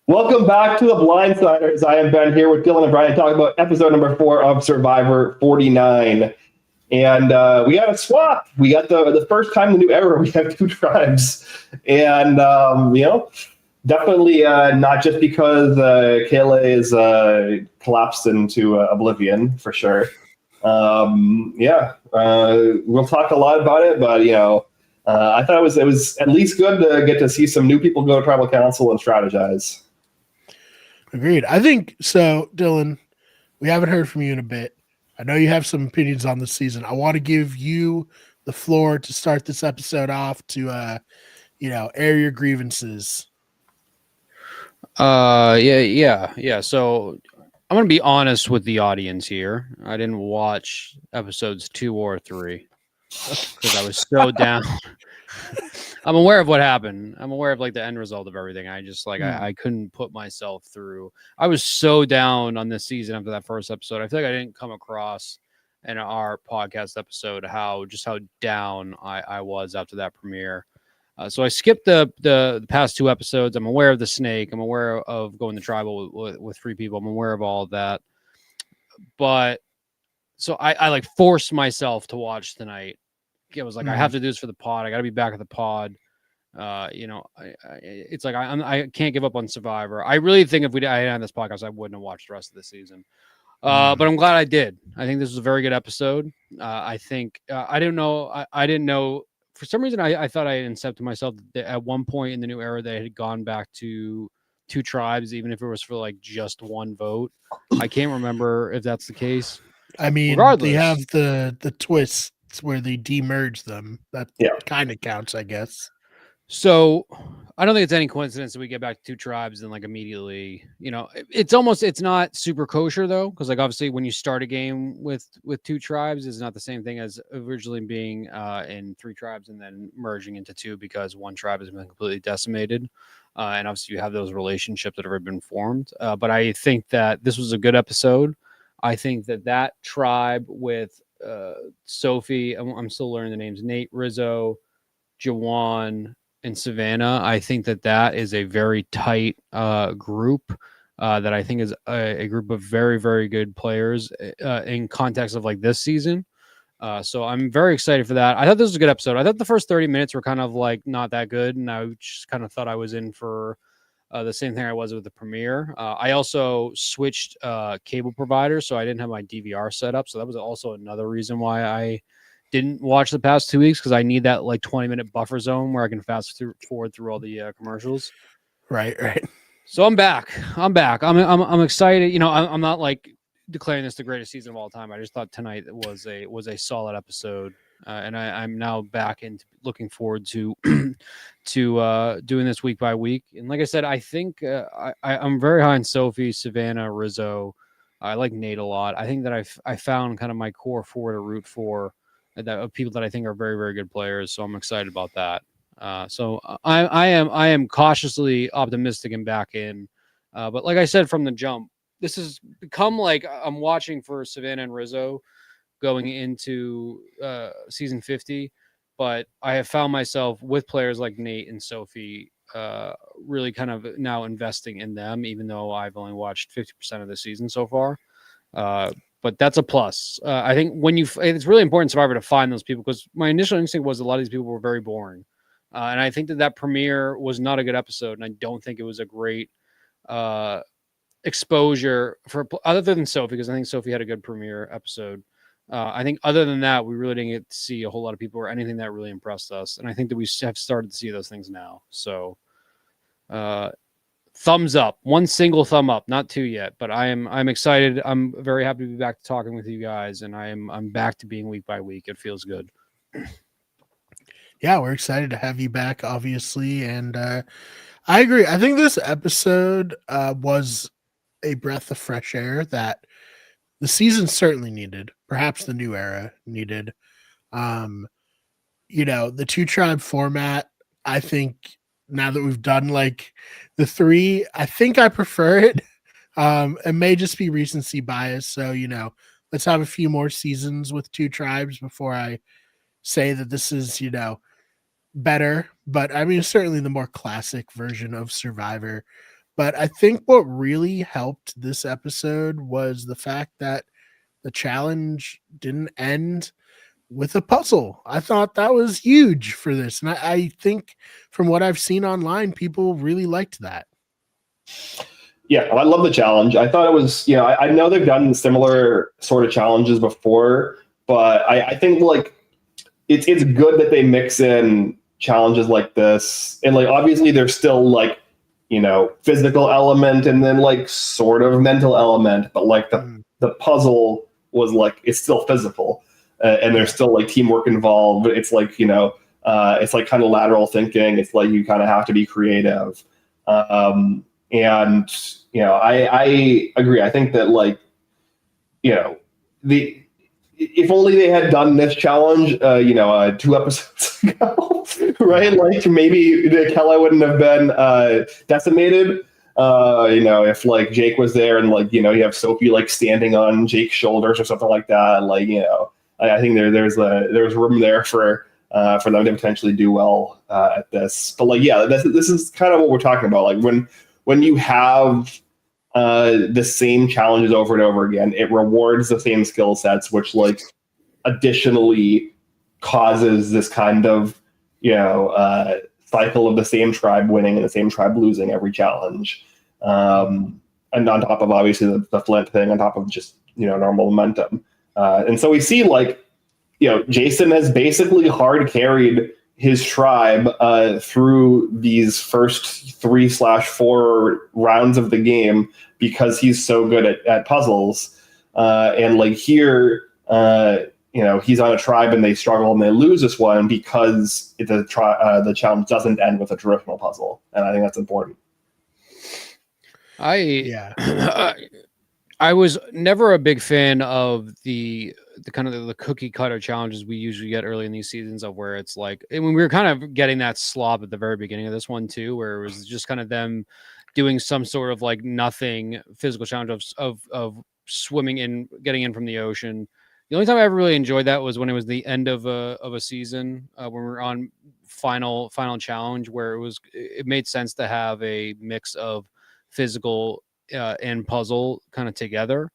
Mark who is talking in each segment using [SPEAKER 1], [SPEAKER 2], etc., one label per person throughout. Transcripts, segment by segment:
[SPEAKER 1] Welcome back to the Blindsiders. I am Ben here with Dylan and Brian talking about episode number 4 of Survivor 49. And we got a swap. We got the first time in the new era, we have two tribes. And, definitely not just because Kayla is collapsed into oblivion, for sure. We'll talk a lot about it, but, I thought it was at least good to get to see some new people go to tribal council and strategize.
[SPEAKER 2] Agreed. I think so, Dylan. We haven't heard from you in a bit. I know you have some opinions on this season. I want to give you the floor to start this episode off to, air your grievances.
[SPEAKER 3] Yeah. So I'm going to be honest with the audience here. I didn't watch episodes 2 or 3 because I was so down. I'm aware of what happened. I'm aware of the end result of everything. I just I couldn't put myself through. I was so down on this season after that first episode. I feel like I didn't come across in our podcast episode how down I was after that premiere. So I skipped the past 2 episodes. I'm aware of the snake. I'm aware of going to tribal with 3 people. I'm aware of all of that. But so I forced myself to watch tonight. It was I have to do this for the pod. I got to be back at the pod. It's I can't give up on Survivor. I really think if I hadn't had this podcast, I wouldn't have watched the rest of the season. But I'm glad I did. I think this was a very good episode. I think I didn't know. I didn't know. For some reason, I thought I had incepted myself that at one point in the new era, they had gone back to 2 tribes, even if it was for just 1 vote. I can't remember if that's the case.
[SPEAKER 2] I mean, regardless, they have the twists where they demerge them. That kind of counts, I guess.
[SPEAKER 3] So I don't think it's any coincidence that we get back to 2 tribes and immediately, it's not super kosher though. Cause obviously when you start a game with 2 tribes, it's not the same thing as originally being in 3 tribes and then merging into 2 because 1 tribe has been completely decimated. And obviously you have those relationships that have already been formed. But I think that this was a good episode. I think that tribe with Sophie, I'm still learning the names, Nate, Rizzo, Jawan, and Savannah. I think that is a very tight group that I think is a group of very, very good players in context of this season. So I'm very excited for that. I thought this was a good episode. I thought the first 30 minutes were kind of not that good. And I just kind of thought I was in for the same thing I was with the premiere. I also switched cable providers, so I didn't have my DVR set up. So that was also another reason why I didn't watch the past 2 weeks, because I need that 20-minute buffer zone where I can fast forward through all the commercials.
[SPEAKER 2] Right.
[SPEAKER 3] So I'm back. I'm excited. I'm not declaring this the greatest season of all time. I just thought tonight was a solid episode, and I'm now back into looking forward to doing this week by week. And like I said, I think I'm very high on Sophie, Savannah, Rizzo. I like Nate a lot. I think that I found kind of my core 4 to root for. Of people that I think are very, very good players. So I'm excited about that. So I am cautiously optimistic and back in. But like I said from the jump, this has become I'm watching for Savannah and Rizzo going into season 50. But I have found myself with players like Nate and Sophie really kind of now investing in them, even though I've only watched 50% of the season so far. But that's a plus. I think it's really important in Survivor to find those people, because my initial instinct was a lot of these people were very boring. And I think that premiere was not a good episode. And I don't think it was a great exposure for other than Sophie, because I think Sophie had a good premiere episode. I think other than that, we really didn't get to see a whole lot of people or anything that really impressed us. And I think that we have started to see those things now. So, thumbs up, 1 single thumb up, not 2 yet, but I'm excited. I'm very happy to be back to talking with you guys, and I'm back to being week by week. It feels good.
[SPEAKER 2] Yeah, we're excited to have you back, obviously, and I agree. I think this episode was a breath of fresh air that the season certainly needed. Perhaps the new era needed. The 2 tribe format, I think. Now that we've done the 3, I think I prefer it. It may just be recency bias. So, let's have a few more seasons with 2 tribes before I say that this is, better. But I mean, certainly the more classic version of Survivor. But I think what really helped this episode was the fact that the challenge didn't end with a puzzle. I thought that was huge for this. And I think from what I've seen online, people really liked that.
[SPEAKER 1] Yeah, I love the challenge. I thought it was, I know they've done similar sort of challenges before, but I think like it's good that they mix in challenges like this. And like obviously there's still like, physical element and then like sort of mental element, but like the puzzle was like it's still physical, and there's still like teamwork involved. It's like it's like kind of lateral thinking. It's like you kind of have to be creative, and I agree. I think that like the if only they had done this challenge 2 episodes ago, right? Like maybe the Kella wouldn't have been decimated. If like Jake was there and like you have Sophie like standing on Jake's shoulders or something like that, like I think there's room there for them to potentially do well at this. But like this is kind of what we're talking about. Like when you have the same challenges over and over again, it rewards the same skill sets, which like additionally causes this kind of cycle of the same tribe winning and the same tribe losing every challenge, and on top of obviously the Flint thing, on top of just normal momentum, and so we see like Jason has basically hard carried his tribe through these first 3/4 rounds of the game because he's so good at puzzles. And like here, he's on a tribe and they struggle and they lose this one because the challenge doesn't end with a traditional puzzle. And I think that's important.
[SPEAKER 3] I was never a big fan of the kind of the cookie cutter challenges we usually get early in these seasons, of where it's like, and when we were kind of getting that slop at the very beginning of this one too, where it was just kind of them doing some sort of like nothing physical challenge of swimming in, getting in from the ocean. The only time I ever really enjoyed that was when it was the end of a season, when we were on final challenge, where it made sense to have a mix of physical and puzzle kind of together.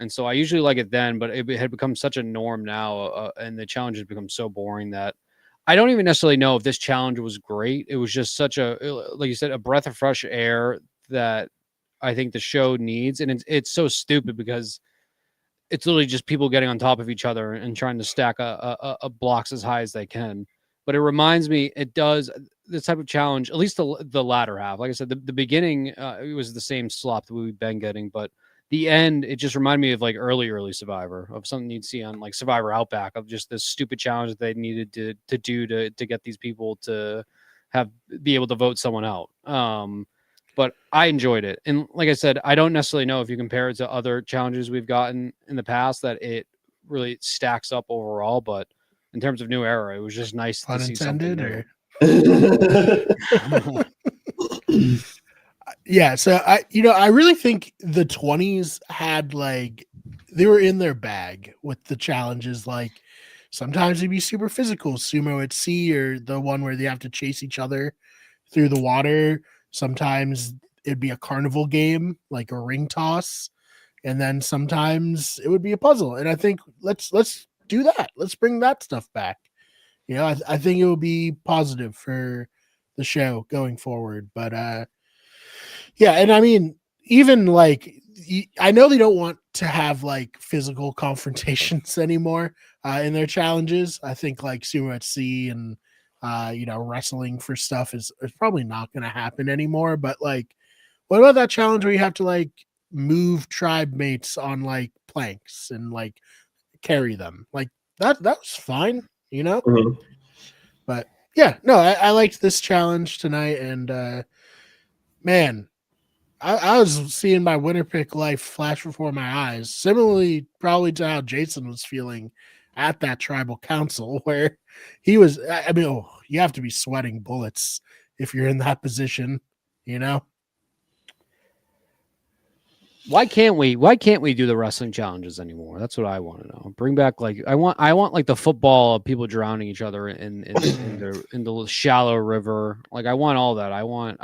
[SPEAKER 3] And so I usually like it then, but it had become such a norm now, and the challenge has become so boring that I don't even necessarily know if this challenge was great. It was just such like you said, a breath of fresh air that I think the show needs. And it's so stupid because it's literally just people getting on top of each other and trying to stack a blocks as high as they can. But it reminds me, it does this type of challenge, at least the latter half. Like I said, the beginning, it was the same slop that we've been getting, but the end, it just reminded me of like early Survivor, of something you'd see on like Survivor Outback, of just this stupid challenge that they needed to do to get these people to be able to vote someone out. But I enjoyed it. And like I said, I don't necessarily know if you compare it to other challenges we've gotten in the past that it really stacks up overall, but in terms of new era, it was just nice to see something new.
[SPEAKER 2] Yeah, so I really think the 20s had like they were in their bag with the challenges. Like sometimes it'd be super physical, sumo at sea, or the one where they have to chase each other through the water. Sometimes it'd be a carnival game, like a ring toss, and then sometimes it would be a puzzle. And I think let's do that. Let's bring that stuff back. I think it will be positive for the show going forward. But yeah, and I mean, even like I know they don't want to have like physical confrontations anymore in their challenges. I think like sumo at sea and wrestling for stuff is probably not going to happen anymore. But like, what about that challenge where you have to like move tribe mates on like planks and like carry them? Like that was fine,
[SPEAKER 1] Mm-hmm.
[SPEAKER 2] But yeah, no, I liked this challenge tonight, and man, I was seeing my winner pick life flash before my eyes. Similarly, probably to how Jason was feeling at that tribal council, where he was. I mean, you have to be sweating bullets if you're in that position,
[SPEAKER 3] Why can't we do the wrestling challenges anymore? That's what I want to know. Bring back I want like the football of people drowning each other in the shallow river. Like I want all that. I want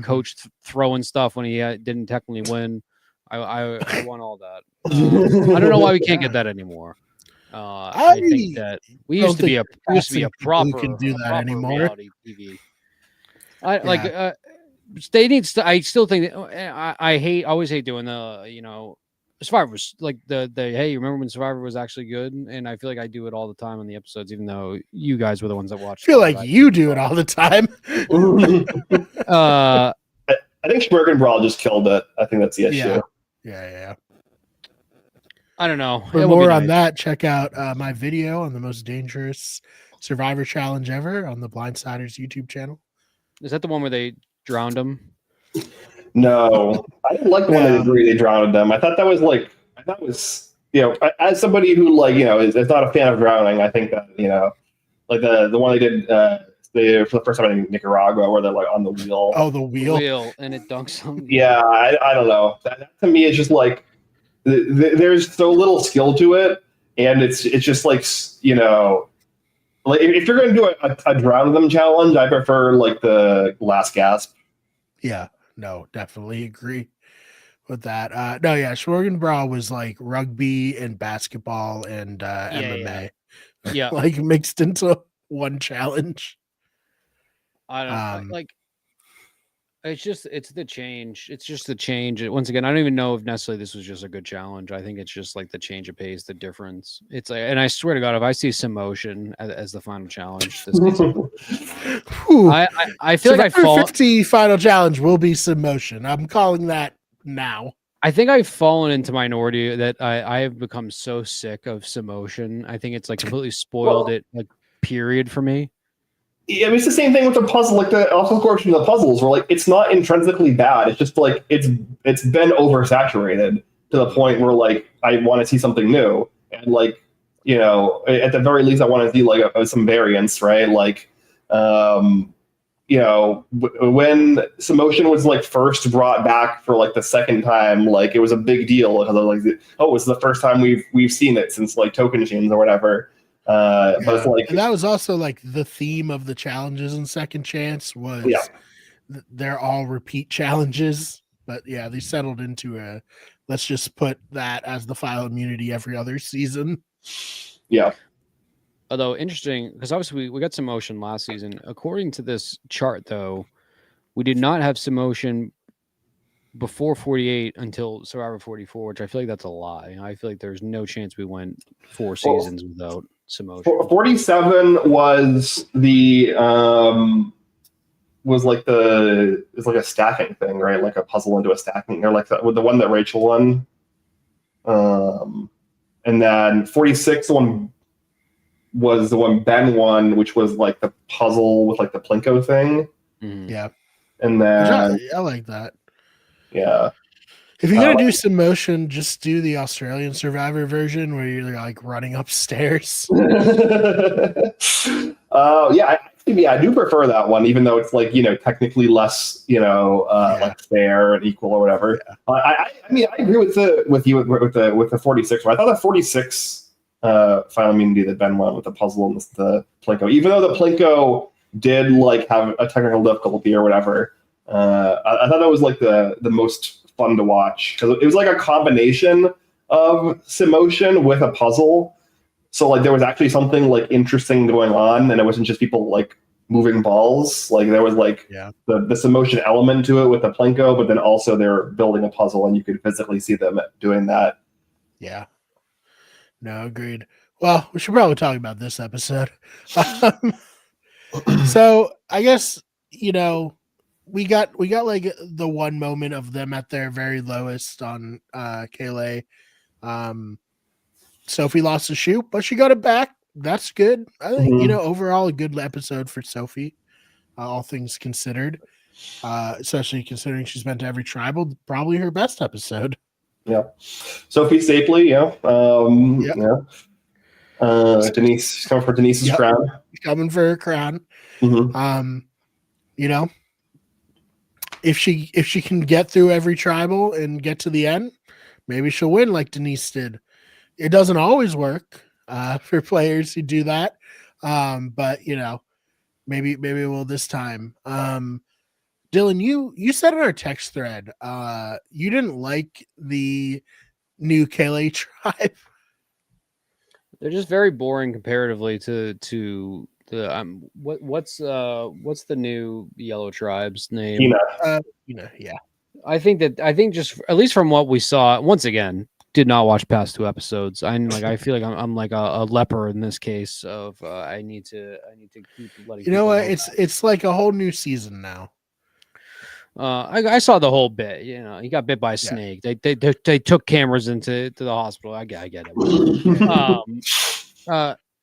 [SPEAKER 3] coach throwing stuff when he didn't technically win. I want all that. I don't know why we can't get that anymore. I think that we used to be a proper
[SPEAKER 2] can do that anymore.
[SPEAKER 3] reality TV. They need to. I still think that I always hate doing the Survivor was like the hey, you remember when Survivor was actually good? And I feel like I do it all the time on the episodes, even though you guys were the ones that watched.
[SPEAKER 2] I feel like you do it all the time.
[SPEAKER 1] I think Schmergen Brawl just killed it. I think that's the issue.
[SPEAKER 2] Yeah.
[SPEAKER 3] I don't know.
[SPEAKER 2] For more on that, check out my video on the most dangerous Survivor challenge ever on the Blindsiders YouTube channel.
[SPEAKER 3] Is that the one where they drowned him?
[SPEAKER 1] No, I didn't like the one they drowned them. I thought that was as somebody who is not a fan of drowning. I think that like the one they did for the first time in Nicaragua where they're like on the wheel.
[SPEAKER 2] Oh, the wheel
[SPEAKER 3] and it dunks them.
[SPEAKER 1] Yeah, I don't know. That to me is just like there's so little skill to it, and it's just like like if you're going to do a drown them challenge, I prefer like the last gasp.
[SPEAKER 2] Yeah, no, definitely agree with that. Schmergen Brawl was like rugby and basketball and MMA.
[SPEAKER 3] Yeah.
[SPEAKER 2] Like mixed into one challenge.
[SPEAKER 3] I don't know. It's the change. It's just the change. Once again, I don't even know if necessarily this was just a good challenge. I think it's just like the change of pace, the difference. It's like, and I swear to God, if I see Samotion as the final challenge, this I feel like I fall.
[SPEAKER 2] 50 final challenge will be Samotion. I'm calling that now.
[SPEAKER 3] I think I've fallen into minority that I have become so sick of Samotion. I think it's like completely spoiled it like period for me.
[SPEAKER 1] Yeah, I mean, it's the same thing with the puzzle, like the also corruption of the puzzles, where like it's not intrinsically bad. It's just like it's been oversaturated to the point where like I want to see something new, and like at the very least I want to see like some variance, right? Like, when Samotion was like first brought back for like the second time, like it was a big deal because like it's the first time we've seen it since like Token Machines or whatever. But it's like,
[SPEAKER 2] and that was also like the theme of the challenges in Second Chance was they're all repeat challenges, but they settled into let's just put that as the file immunity every other season.
[SPEAKER 1] Yeah.
[SPEAKER 3] Although interesting, because obviously we got Samotion last season. According to this chart, though, we did not have Samotion before 48 until Survivor 44, which I feel like that's a lie. I feel like there's no chance we went 4 seasons without Samotion.
[SPEAKER 1] 47 was the was like a stacking thing, right? Like a puzzle into a stacking, or like the one that Rachel won. And then 46, the one was the one Ben won, which was like the puzzle with like the Plinko thing.
[SPEAKER 3] Mm-hmm.
[SPEAKER 2] Yeah.
[SPEAKER 1] And then
[SPEAKER 2] I like that.
[SPEAKER 1] Yeah.
[SPEAKER 2] If you're gonna do Samotion, just do the Australian Survivor version where you're like running upstairs.
[SPEAKER 1] I do prefer that one, even though it's like technically less like fair and equal or whatever. Yeah. I agree with you with the 46. I thought the 46 final immunity that Ben won with the puzzle and the Plinko, even though the Plinko did like have a technical difficulty or whatever. I thought that was like the most fun to watch because it was like a combination of Samotion with a puzzle. So like there was actually something like interesting going on, and it wasn't just people like moving balls. Like there was like the Samotion element to it with the Plinko, but then also they're building a puzzle, and you could physically see them doing that.
[SPEAKER 2] Yeah. No, agreed. Well, we should probably talk about this episode. So I guess we got like the one moment of them at their very lowest on Kayla. Sophie lost the shoot, but she got it back. That's good. I think overall a good episode for Sophie, all things considered. Especially considering she's been to every tribal, probably her best episode.
[SPEAKER 1] Yeah, Sophie Stapley. Denise coming for Denise's crown.
[SPEAKER 2] Coming for her crown.
[SPEAKER 1] Mm-hmm.
[SPEAKER 2] if she can get through every tribal and get to the end, maybe she'll win like Denise did. It doesn't always work for players who do that, but maybe it will this time. Dylan, you said in our text thread, you didn't like the new Kaylee tribe.
[SPEAKER 3] They're just very boring comparatively to the what's the new yellow tribe's name?
[SPEAKER 2] Yeah.
[SPEAKER 3] I think just at least from what we saw, once again, did not watch past 2 episodes. I feel like I'm like a leper in this case of I need to keep letting.
[SPEAKER 2] You know what? It's like a whole new season now.
[SPEAKER 3] I saw the whole bit. He got bit by a snake. They took cameras into the hospital. I get it.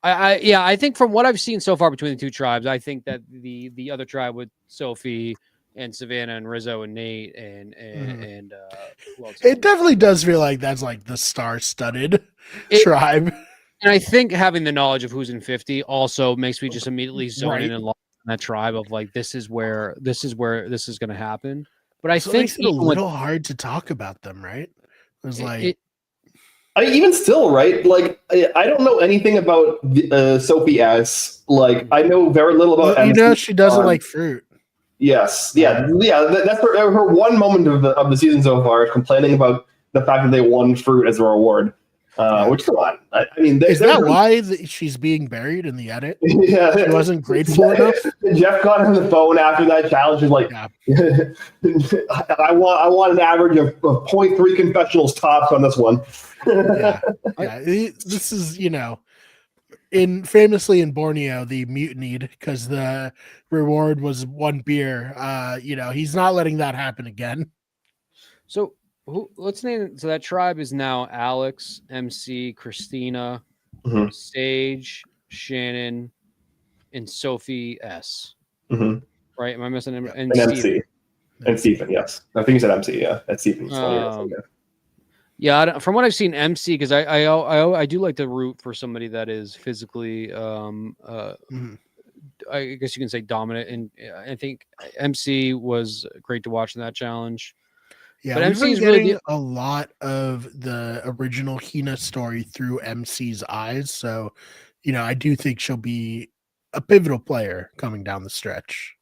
[SPEAKER 3] I think from what I've seen so far between the 2 tribes, I think that the other tribe with Sophie and Savannah and Rizzo and Nate and who else?
[SPEAKER 2] It definitely does feel like that's like the star-studded tribe.
[SPEAKER 3] And I think having the knowledge of who's in 50 also makes me just immediately zone in and lock in that tribe of like this is where this is going to happen. But I think
[SPEAKER 2] it's a little hard to talk about them, right? It was
[SPEAKER 1] even still, right? Like, I don't know anything about Sophie S. Like, I know very little about.
[SPEAKER 2] Well, she doesn't like fruit.
[SPEAKER 1] Yes, yeah. That's her one moment of the season so far, complaining about the fact that they won fruit as a reward. Which, come on, I mean,
[SPEAKER 2] is that why she's being buried in the edit?
[SPEAKER 1] Yeah,
[SPEAKER 2] she wasn't grateful enough.
[SPEAKER 1] Jeff got on the phone after that challenge. He's like, I want an average of 0.3 confessionals tops on this one.
[SPEAKER 2] This is famously in Borneo, the mutinied because the reward was 1 beer. He's not letting that happen again.
[SPEAKER 3] So let's name it. So that tribe is now Alex, MC, Christina, Sage, Shannon, and Sophie S. Right? Am I missing him?
[SPEAKER 1] And MC. And Stephen, yes. I think you said MC, yeah. That's Stephen.
[SPEAKER 3] Yeah, from what I've seen, MC, because I do like to root for somebody that is physically, I guess you can say dominant, and I think MC was great to watch in that challenge.
[SPEAKER 2] Yeah, but MC's getting a lot of the original Hina story through MC's eyes, so I do think she'll be a pivotal player coming down the stretch.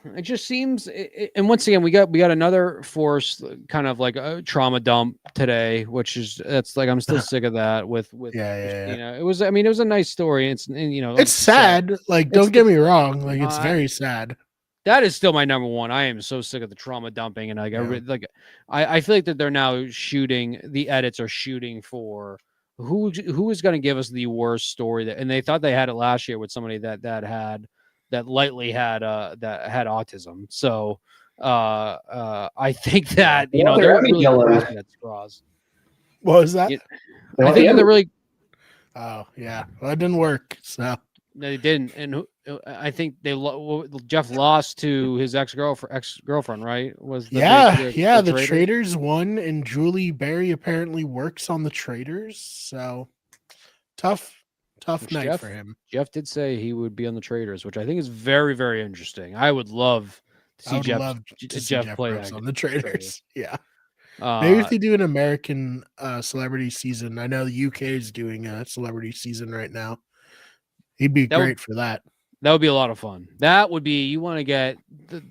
[SPEAKER 3] It just seems, and once again, we got another force kind of like a trauma dump today, that's like I'm still sick of that. With it was a nice story. It's
[SPEAKER 2] sad. Like, don't get me wrong, like it's very sad.
[SPEAKER 3] That is still my number one. I am so sick of the trauma dumping, and I feel like that they're now shooting. The edits are shooting for who is going to give us the worst story and they thought they had it last year with somebody that lightly had autism. So I think that they're really at straws.
[SPEAKER 2] What was that?
[SPEAKER 3] I think they're really.
[SPEAKER 2] Oh yeah, well, it didn't work. So
[SPEAKER 3] no, they didn't, and I think Jeff lost to his ex-girlfriend, right?
[SPEAKER 2] The Traders won, and Julie Berry apparently works on the Traders. So tough night for him.
[SPEAKER 3] Jeff did say he would be on the Traders, which I think is very, very interesting. I would love to see Jeff play
[SPEAKER 2] on the Traders. Yeah. Maybe if they do an American celebrity season. I know the UK is doing a celebrity season right now. He'd be great for that.
[SPEAKER 3] That would be a lot of fun. That would be, you want to get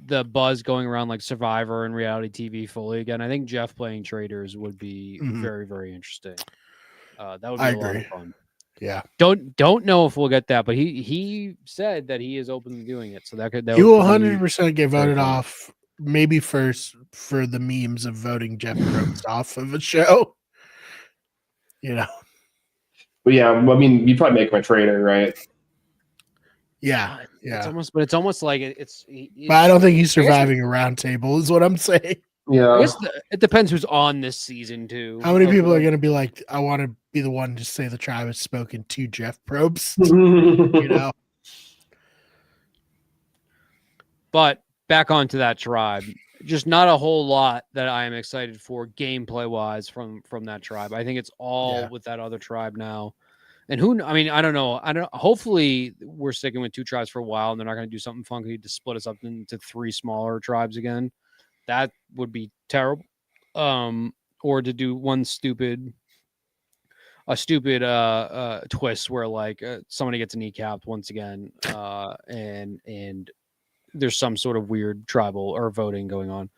[SPEAKER 3] the buzz going around like Survivor and reality TV fully again. I think Jeff playing Traders would be very, very interesting. That would be a lot of fun.
[SPEAKER 2] Yeah.
[SPEAKER 3] Don't know if we'll get that, but he said that he is open to doing it. So that
[SPEAKER 2] he will 100% get voted off. Maybe first for the memes of voting Jeff Probst off of a show.
[SPEAKER 1] But yeah, I mean, you'd probably make him a trader, right?
[SPEAKER 2] Yeah.
[SPEAKER 3] It's almost like it's.
[SPEAKER 2] But I don't think he's surviving a round table, is what I'm saying.
[SPEAKER 1] Yeah,
[SPEAKER 3] I guess it depends who's on this season too.
[SPEAKER 2] How many people are going to be like, I want to be the one to say the tribe has spoken to Jeff Probst?
[SPEAKER 3] But back onto that tribe, just not a whole lot that I am excited for gameplay wise from that tribe. I think it's all with that other tribe now. And I mean, I don't know. Hopefully we're sticking with 2 tribes for a while and they're not going to do something funky to split us up into 3 smaller tribes again. That would be terrible. Or to do a stupid twist where like somebody gets kneecapped once again, and there's some sort of weird tribal or voting going on.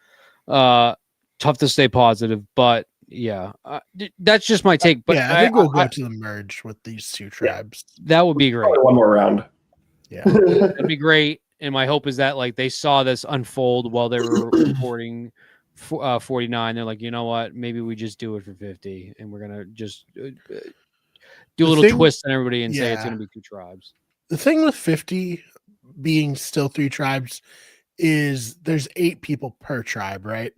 [SPEAKER 3] Tough to stay positive, but yeah, that's just my take. But
[SPEAKER 2] yeah, I think we'll go to the merge with these 2 tribes.
[SPEAKER 3] That would be great.
[SPEAKER 1] Probably one more round.
[SPEAKER 2] Yeah,
[SPEAKER 3] that'd be great. And my hope is that like they saw this unfold while they were recording 49. They're like, you know what? Maybe we just do it for 50, and we're gonna just do a little twist on everybody and say it's gonna be 2 tribes.
[SPEAKER 2] The thing with 50 being still 3 tribes is there's 8 people per tribe, right?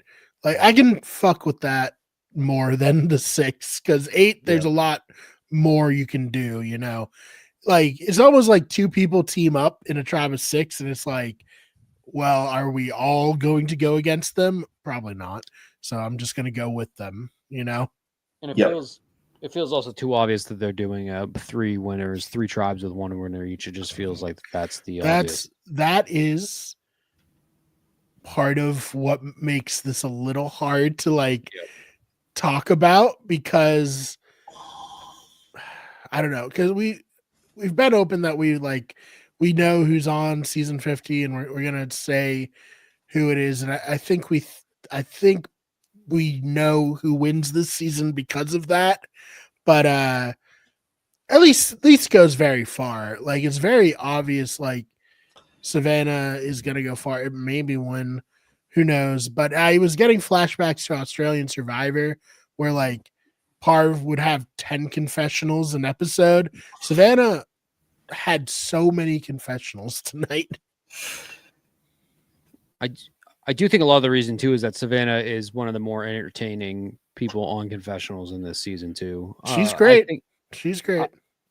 [SPEAKER 2] Like I can fuck with that more than the 6 because 8 there's a lot more you can do, you know. Like it's almost like 2 people team up in a tribe of 6 and it's like, well, are we all going to go against them? Probably not. So I'm just going to go with them, you know.
[SPEAKER 3] And it feels also too obvious that they're doing 3 winners, 3 tribes with 1 winner each. It just feels like that is part of what makes this a little hard to like talk about because I don't know, because we've been open that we know who's on season 50 and we're gonna say who it is, and I think we know who wins this season because of that, but at least goes very far. Like it's very obvious like Savannah is gonna go far. It maybe win, who knows? But I was getting flashbacks to Australian Survivor where like Parv would have 10 confessionals an episode. Savannah had so many confessionals tonight. I do think a lot of the reason too is that Savannah is one of the more entertaining people on confessionals in this season too.
[SPEAKER 2] She's great. She's great.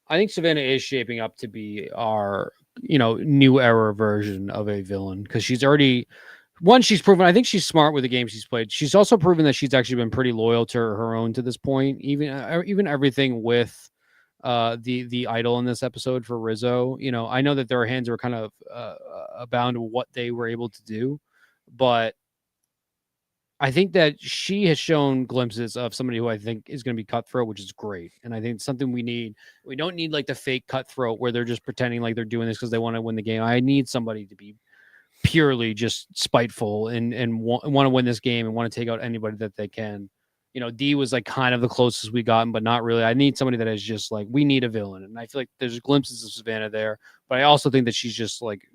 [SPEAKER 3] I think Savannah is shaping up to be our, new era version of a villain because she's proven, I think she's smart with the game she's played. She's also proven that she's actually been pretty loyal to her own to this point. Even everything with the idol in this episode for Rizzo. I know that their hands were kind of bound to what they were able to do, but I think that she has shown glimpses of somebody who I think is going to be cutthroat, which is great. And I think it's something we need. We don't need like the fake cutthroat where they're just pretending like they're doing this because they want to win the game. I need somebody to be purely just spiteful and want to win this game and want to take out anybody that they can. D was like kind of the closest we gotten, but not really. I need somebody that is just like, we need a villain. And I feel like there's glimpses of Savannah there, but I also think that she's just like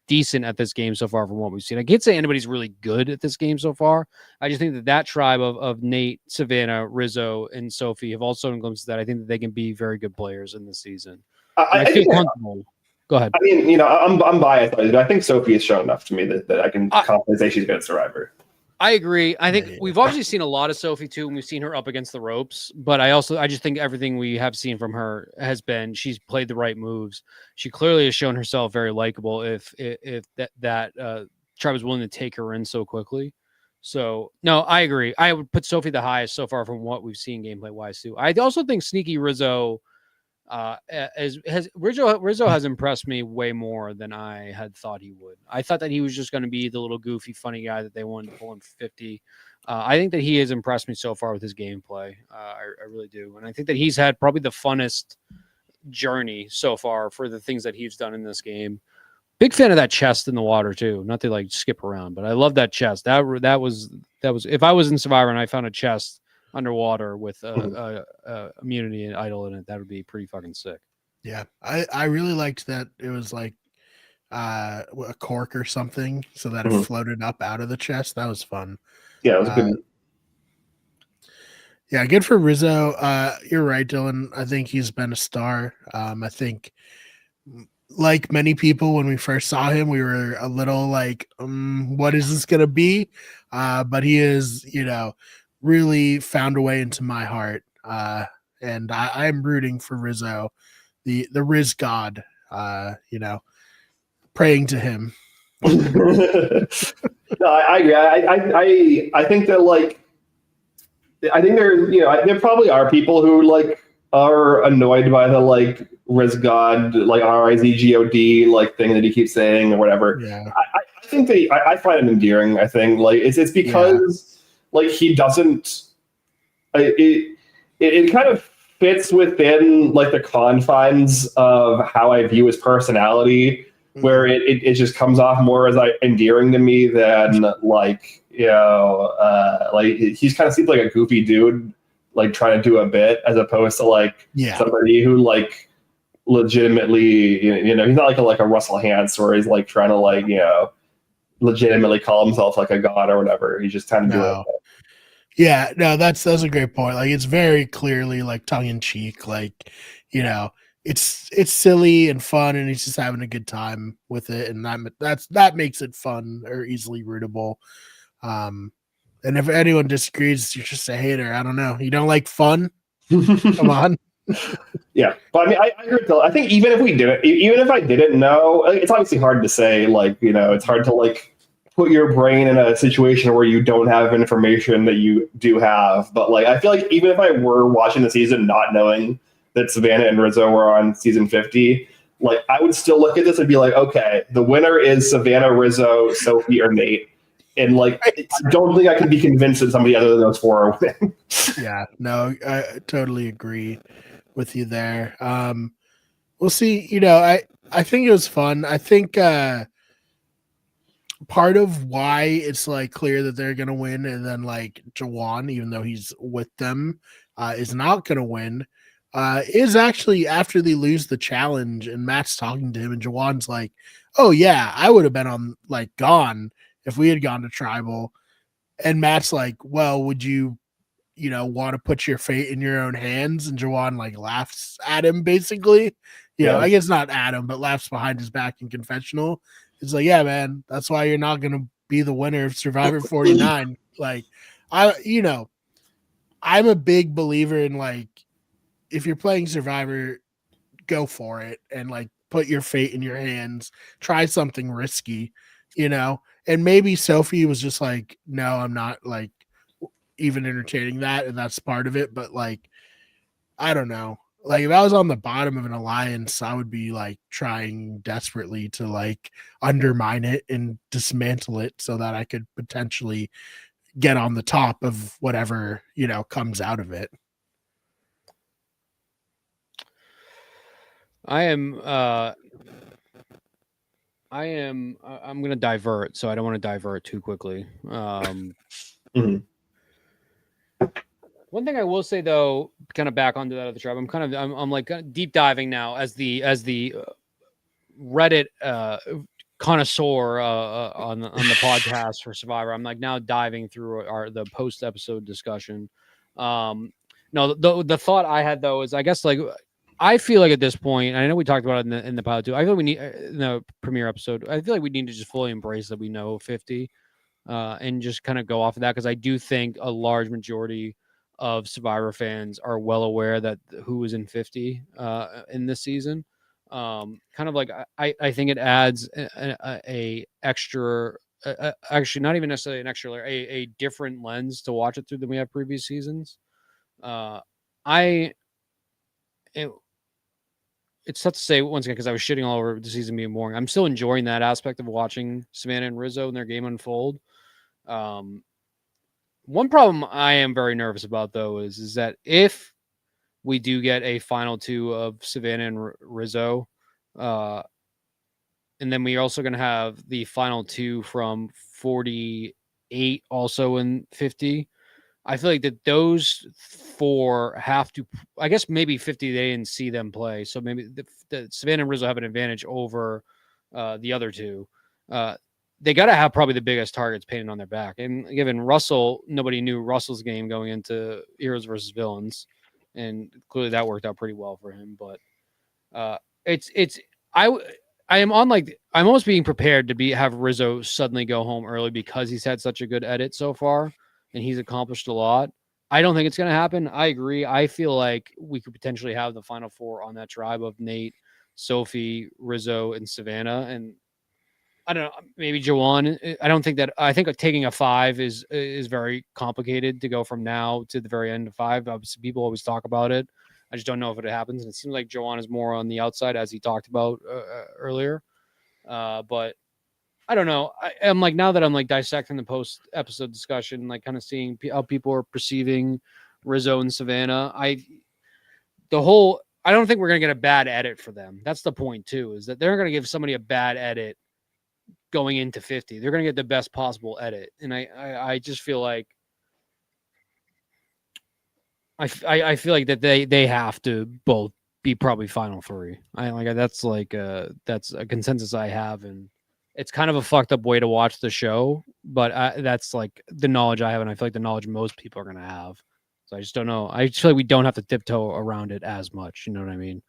[SPEAKER 3] decent at this game so far from what we've seen. I can't say anybody's really good at this game so far. I just think that tribe of Nate, Savannah, Rizzo, and Sophie have also shown glimpses that I think that they can be very good players in this season. I feel comfortable. Go ahead.
[SPEAKER 1] I mean, I'm biased, but I think Sophie has shown enough to me that I can confidently say she's a good Survivor.
[SPEAKER 3] I agree. I think we've obviously seen a lot of Sophie too, and we've seen her up against the ropes. But I just think everything we have seen from her has been she's played the right moves. She clearly has shown herself very likable. If that tribe was willing to take her in so quickly. So no, I agree. I would put Sophie the highest so far from what we've seen gameplay wise too. I also think Sneaky Rizzo. Rizzo has impressed me way more than I had thought he would. I thought that he was just going to be the little goofy, funny guy that they wanted to pull in 50. I think that he has impressed me so far with his gameplay. I really do. And I think that he's had probably the funnest journey so far for the things that he's done in this game. Big fan of that chest in the water too. Not to like skip around, but I love that chest. That was if I was in Survivor and I found a chest underwater with immunity and idol in it, that would be pretty fucking sick.
[SPEAKER 2] Yeah, I really liked that it was like a cork or something so that it floated up out of the chest. That was fun.
[SPEAKER 1] Yeah, it was good.
[SPEAKER 2] Yeah, good for Rizzo. You're right, Dylan. I think he's been a star. I think like many people when we first saw him, we were a little like, what is this gonna be? But he is, really found a way into my heart, and I'm rooting for Rizzo, the Riz God, praying to him.
[SPEAKER 1] No, I agree. I think that I think there probably are people who like are annoyed by the like Rizgod, like Rizgod, like thing that he keeps saying or whatever.
[SPEAKER 2] Yeah.
[SPEAKER 1] I think I find it endearing. I think like it's because like he doesn't. It kind of fits within like the confines of how I view his personality, where it just comes off more as like endearing to me than like like he's kind of seems like a goofy dude like trying to do a bit as opposed to like somebody who like legitimately he's not like a Russell Hantz where he's like trying to like legitimately call himself like a god or whatever. He's just kind of doing it.
[SPEAKER 2] Yeah, no, that's a great point. Like it's very clearly like tongue in cheek, like it's silly and fun, and he's just having a good time with it, and that makes it fun or easily rootable. And if anyone disagrees, you're just a hater. I don't know. You don't like fun? Come on.
[SPEAKER 1] Yeah, but I mean, I heard. I think even if we did it, even if I didn't know, it's obviously hard to say. Like it's hard to like put your brain in a situation where you don't have information that you do have. But like, I feel like even if I were watching the season not knowing that Savannah and Rizzo were on season 50, like I would still look at this and be like, okay, the winner is Savannah, Rizzo, Sophie, or Nate. And like, I don't think I can be convinced that somebody other than those four are winning.
[SPEAKER 2] Yeah, no, I totally agree with you there. We'll see. I think it was fun. I think part of why it's like clear that they're gonna win, and then like Jawan, even though he's with them, is not gonna win. Is actually after they lose the challenge, and Matt's talking to him, and Jawan's like, "Oh yeah, I would have been on like gone if we had gone to tribal." And Matt's like, "Well, would you want to put your fate in your own hands?" And Jawan like laughs at him, basically. I guess not at him, but laughs behind his back in confessional. It's like, yeah, man, that's why you're not gonna be the winner of Survivor 49. Like, I'm a big believer in like, if you're playing Survivor, go for it and like put your fate in your hands. Try something risky, And maybe Sophie was just like, no, I'm not like even entertaining that, and that's part of it. But like, I don't know. Like if I was on the bottom of an alliance, I would be like trying desperately to like undermine it and dismantle it so that I could potentially get on the top of whatever, comes out of it.
[SPEAKER 3] I'm going to divert, so I don't want to divert too quickly. One thing I will say though, kind of back onto that other tribe, I'm like deep diving now as the Reddit connoisseur on the podcast for Survivor. I'm like now diving through the post episode discussion. No, the thought I had though is I guess like I feel like at this point, I know we talked about it in the pilot too. I feel like we need in the premiere episode. I feel like we need to just fully embrace that we know 50, and just kind of go off of that, because I do think a large majority of Survivor fans are well aware that who was in 50 in this season. Kind of like I think it adds a extra, actually not even necessarily an extra layer, a different lens to watch it through than we have previous seasons. It's tough to say once again because I was shitting all over the season being boring. I'm still enjoying that aspect of watching Savannah and Rizzo and their game unfold. One problem I am very nervous about though is that if we do get a final two of Savannah and Rizzo, and then we're also going to have the final two from 48 also in 50. I feel like that those four have to, I guess maybe 50 they didn't see them play. So maybe the Savannah and Rizzo have an advantage over the other two. They got to have probably the biggest targets painted on their back. And given Russell, nobody knew Russell's game going into Heroes versus Villains. And clearly that worked out pretty well for him. But I am on like, I'm almost being prepared to have Rizzo suddenly go home early because he's had such a good edit so far and he's accomplished a lot. I don't think it's going to happen. I agree. I feel like we could potentially have the final four on that tribe of Nate, Sophie, Rizzo, and Savannah. And I don't know, maybe Jawan. I think taking a 5 is very complicated to go from now to the very end of 5. Obviously, people always talk about it. I just don't know if it happens. And it seems like Joanne is more on the outside, as he talked about earlier. But I don't know. I'm like, now that I'm like dissecting the post episode discussion, like kind of seeing how people are perceiving Rizzo and Savannah. I don't think we're going to get a bad edit for them. That's the point too, is that they're going to give somebody a bad edit going into 50. They're going to get the best possible edit. And I just feel like, I feel like that they have to both be probably final three. That's a consensus I have, and it's kind of a fucked up way to watch the show, but that's like the knowledge I have, and I feel like the knowledge most people are gonna have. So I just don't know. I just feel like we don't have to tiptoe around it as much. You know what I mean?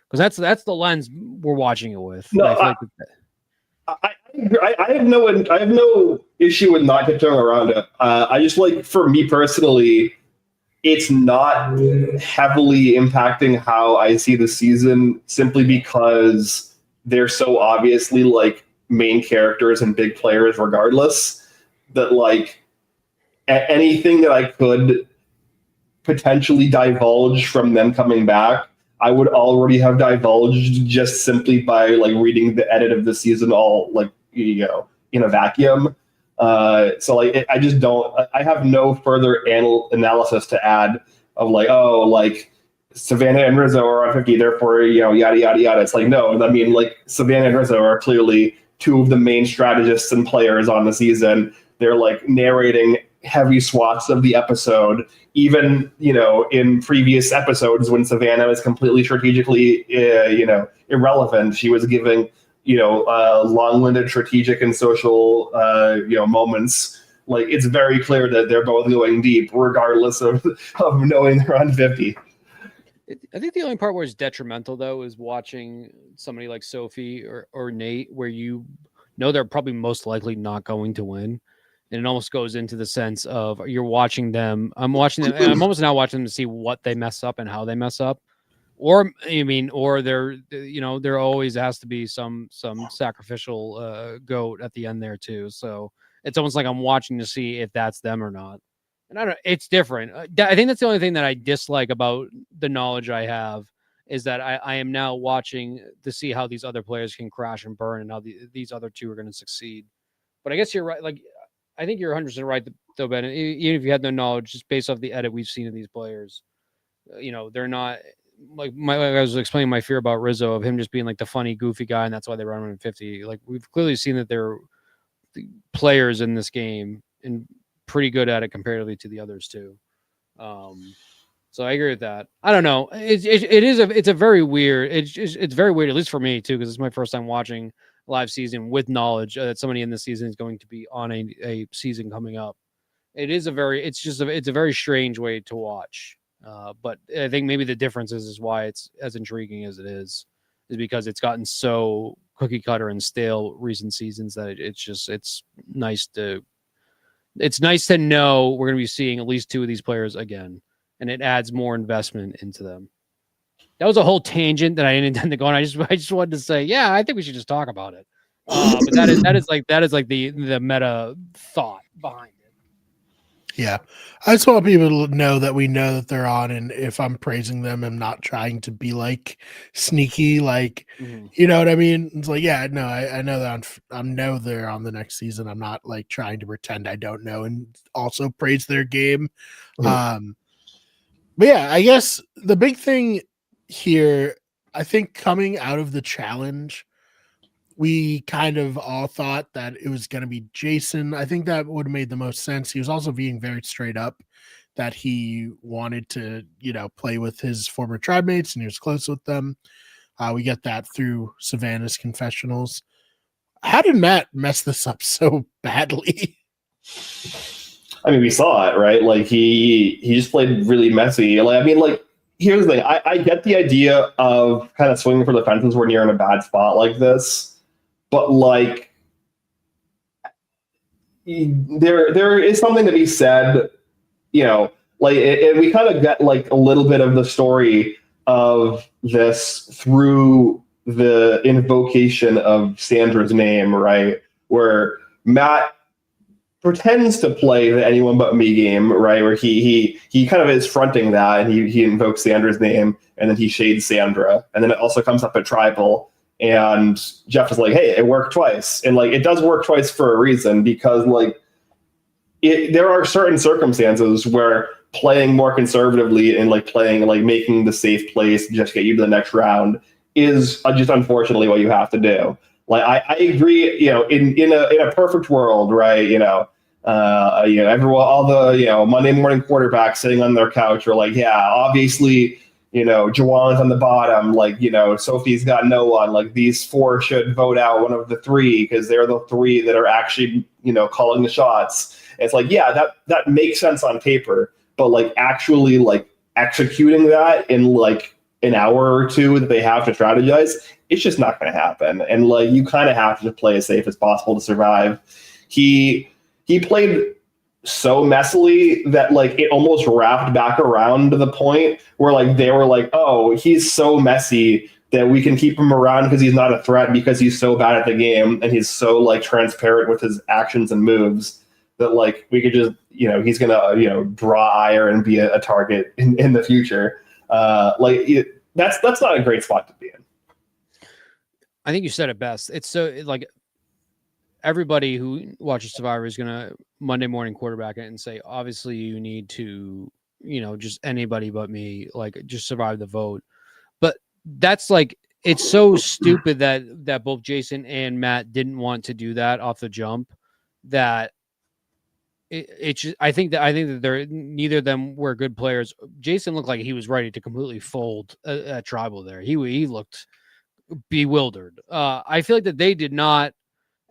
[SPEAKER 3] Because that's the lens we're watching it with.
[SPEAKER 1] No, I have no issue with not tiptoeing around it. I just like, for me personally, it's not heavily impacting how I see the season, simply because they're so obviously like main characters and big players regardless, that like anything that I could potentially divulge from them coming back, I would already have divulged just simply by like reading the edit of the season all like, in a vacuum. So like, I just don't. I have no further analysis to add of like, oh, like Savannah and Rizzo are on 50, therefore yada yada yada. It's like, no, I mean, like Savannah and Rizzo are clearly two of the main strategists and players on the season. They're like narrating heavy swaths of the episode. Even in previous episodes when Savannah was completely strategically irrelevant, she was giving long-winded strategic and social, moments. Like, it's very clear that they're both going deep, regardless of knowing they're on 50.
[SPEAKER 3] I think the only part where it's detrimental, though, is watching somebody like Sophie or Nate, where they're probably most likely not going to win. And it almost goes into the sense of you're watching them. I'm watching them, and I'm almost now watching them to see what they mess up and how they mess up. Or there always has to be some sacrificial goat at the end there too. So it's almost like I'm watching to see if that's them or not. And I don't. It's different. I think that's the only thing that I dislike about the knowledge I have, is that I am now watching to see how these other players can crash and burn, and how these other two are going to succeed. But I guess you're right. Like, I think you're 100% right, though, Ben. Even if you had no knowledge, just based off the edit we've seen of these players, they're not. Like I was explaining my fear about Rizzo, of him just being like the funny, goofy guy, and that's why they run him in 50. Like, we've clearly seen that they're the players in this game and pretty good at it comparatively to the others too. So I agree with that. I don't know. It's a very weird. It's very weird, at least for me too, because it's my first time watching a live season with knowledge that somebody in the season is going to be on a season coming up. It's a very strange way to watch. But I think maybe the difference is why it's as intriguing as it is because it's gotten so cookie cutter and stale recent seasons that it's nice to know we're going to be seeing at least two of these players again, and it adds more investment into them. That was a whole tangent that I didn't intend to go on. I just wanted to say, yeah, I think we should just talk about it. But that is like the meta thought behind it.
[SPEAKER 2] Yeah. I just want people to know that we know that they're on, and if I'm praising them, I'm not trying to be like sneaky, like, you know what I mean? It's like, yeah, no, I know that I know they're on the next season. I'm not like trying to pretend I don't know and also praise their game. But yeah, I guess the big thing here, I think coming out of the challenge, we kind of all thought that it was going to be Jason. I think that would have made the most sense. He was also being very straight up that he wanted to, play with his former tribe mates and he was close with them. We get that through Savannah's confessionals. How did Matt mess this up so badly?
[SPEAKER 1] I mean, we saw it, right? Like, he just played really messy. Like, I mean, like, here's the thing. I get the idea of kind of swinging for the fences when you're in a bad spot like this. But like, there is something to be said, like, and we kind of get like a little bit of the story of this through the invocation of Sandra's name, right? Where Matt pretends to play the anyone but me game, right? Where he kind of is fronting that, and he invokes Sandra's name, and then he shades Sandra, and then it also comes up at tribal, and Jeff is like, hey, it worked twice, and like it does work twice for a reason, because like there are certain circumstances where playing more conservatively and like playing like making the safe plays to just get you to the next round is just unfortunately what you have to do. Like I agree, you know, in a perfect world, right? Everyone, all the Monday morning quarterbacks sitting on their couch are like, yeah, obviously, Juwan's on the bottom, like, Sophie's got no one, like these four should vote out one of the three because they're the three that are actually, calling the shots. And it's like, yeah, that makes sense on paper, but like actually like executing that in like an hour or two that they have to strategize, it's just not going to happen. And like you kind of have to play as safe as possible to survive. He played so messily that like it almost wrapped back around to the point where like they were like, oh, he's so messy that we can keep him around because he's not a threat because he's so bad at the game and he's so like transparent with his actions and moves that like we could just, he's gonna draw ire and be a target in the future. That's not a great spot to be in.
[SPEAKER 3] I think you said it best. It's so like everybody who watches Survivor is gonna Monday morning quarterback it and say, obviously you need to, just anybody but me, like just survive the vote. But that's like, it's so stupid that both Jason and Matt didn't want to do that off the jump. That I think that they're neither of them were good players. Jason looked like he was ready to completely fold at tribal there. He looked bewildered. I feel like that they did not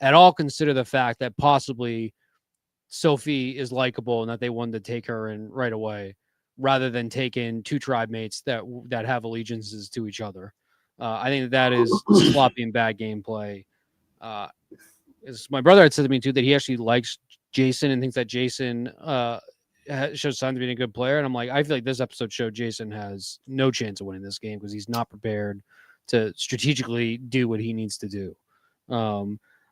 [SPEAKER 3] at all consider the fact that possibly Sophie is likable and that they wanted to take her in right away rather than take in two tribe mates that have allegiances to each other. I think that is sloppy and bad gameplay. As my brother had said to me too, that he actually likes Jason and thinks that Jason shows signs of being a good player. And I'm like, I feel like this episode showed Jason has no chance of winning this game because he's not prepared to strategically do what he needs to do.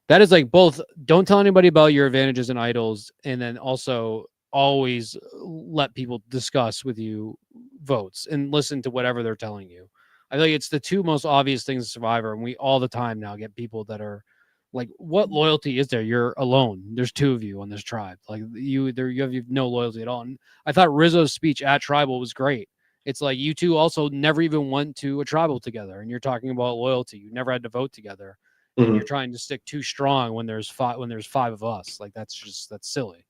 [SPEAKER 3] That is like both don't tell anybody about your advantages and idols, and then also always let people discuss with you votes and listen to whatever they're telling you. I feel like it's the two most obvious things in Survivor, and we all the time now get people that are like, what loyalty is there? You're alone. There's two of you on this tribe. Like you have no loyalty at all. And I thought Rizzo's speech at tribal was great. It's like you two also never even went to a tribal together, and you're talking about loyalty. You never had to vote together. Mm-hmm. And you're trying to stick too strong when there's five of us. Like that's silly.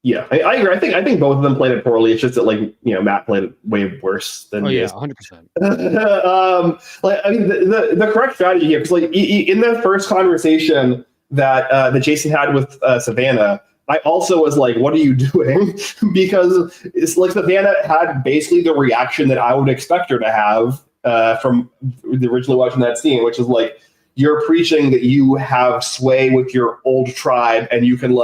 [SPEAKER 1] Yeah, I agree. I think both of them played it poorly. It's just that Matt played it way worse than.
[SPEAKER 3] Oh yeah, 100%.
[SPEAKER 1] The correct strategy here, because in the first conversation that Jason had with Savannah, I also was like, "What are you doing?" Because it's like Savannah had basically the reaction that I would expect her to have from originally watching that scene, which is like, you're preaching that you have sway with your old tribe and you can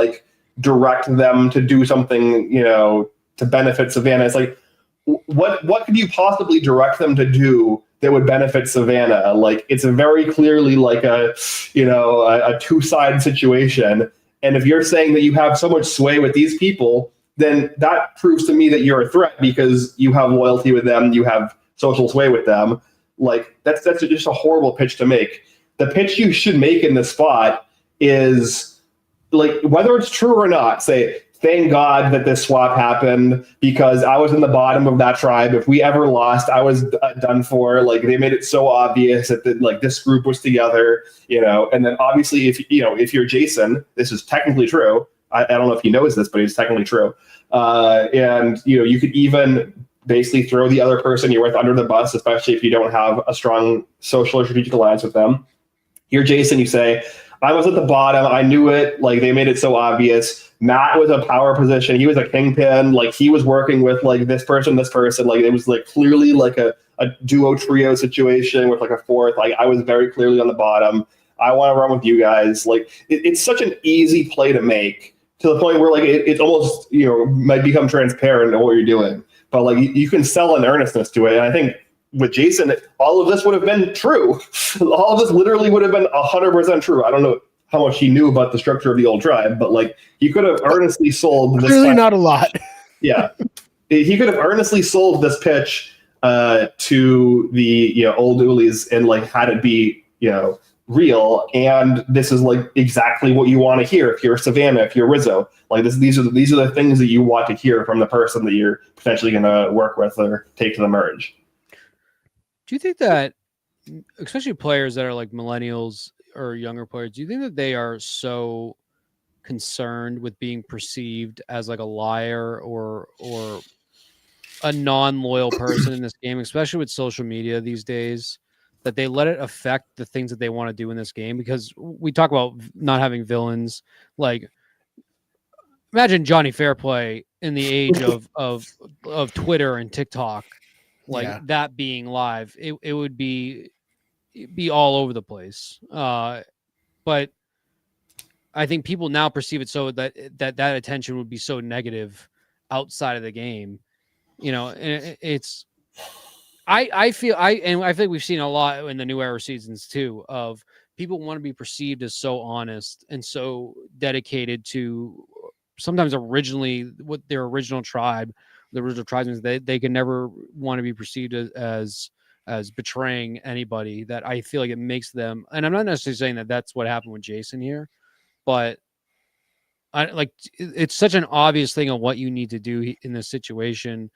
[SPEAKER 1] direct them to do something, to benefit Savannah. It's like, what could you possibly direct them to do that would benefit Savannah? Like, it's a very clearly a two-sided situation. And if you're saying that you have so much sway with these people, then that proves to me that you're a threat because you have loyalty with them, you have social sway with them. Like, that's just a horrible pitch to make. The pitch you should make in this spot is, whether it's true or not, say, thank God that this swap happened because I was in the bottom of that tribe. If we ever lost, I was done for. They made it so obvious that this group was together, and then obviously if you're Jason, this is technically true. I don't know if he knows this, but it's technically true. And you could even basically throw the other person you're with under the bus, especially if you don't have a strong social or strategic alliance with them. You're Jason, you say, I was at the bottom. I knew it. They made it so obvious. Matt was a power position. He was a kingpin. He was working with this person. It was clearly a duo trio situation with a fourth. I was very clearly on the bottom. I want to run with you guys. It's such an easy play to make to the point where it's almost might become transparent in what you're doing. But you can sell an earnestness to it, and I think with Jason, all of this would have been true. All of this literally would have been 100% true. I don't know how much he knew about the structure of the old tribe, but like he could have earnestly sold this.
[SPEAKER 2] Clearly not a lot.
[SPEAKER 1] Yeah, he could have earnestly sold this pitch to the old Ulis and like had it be real, and this is like exactly what you want to hear if you're Savannah, if you're Rizzo. Like these are the things that you want to hear from the person that you're potentially going to work with or take to the merge.
[SPEAKER 3] Do you think that, especially players that are like millennials or younger players, do you think that they are so concerned with being perceived as like a liar or a non-loyal person in this game, especially with social media these days, that they let it affect the things that they want to do in this game? Because we talk about not having villains. Like, imagine Johnny Fairplay in the age of Twitter and TikTok, like that being live. It would be all over the place. But I think people now perceive it so that attention would be so negative outside of the game. It's I feel like we've seen a lot in the New Era seasons too, of people want to be perceived as so honest and so dedicated to sometimes originally what their original tribe, the original tribesmen, they can never want to be perceived as betraying anybody. That I feel like it makes them, and I'm not necessarily saying that that's what happened with Jason here, but it's such an obvious thing of what you need to do in this situation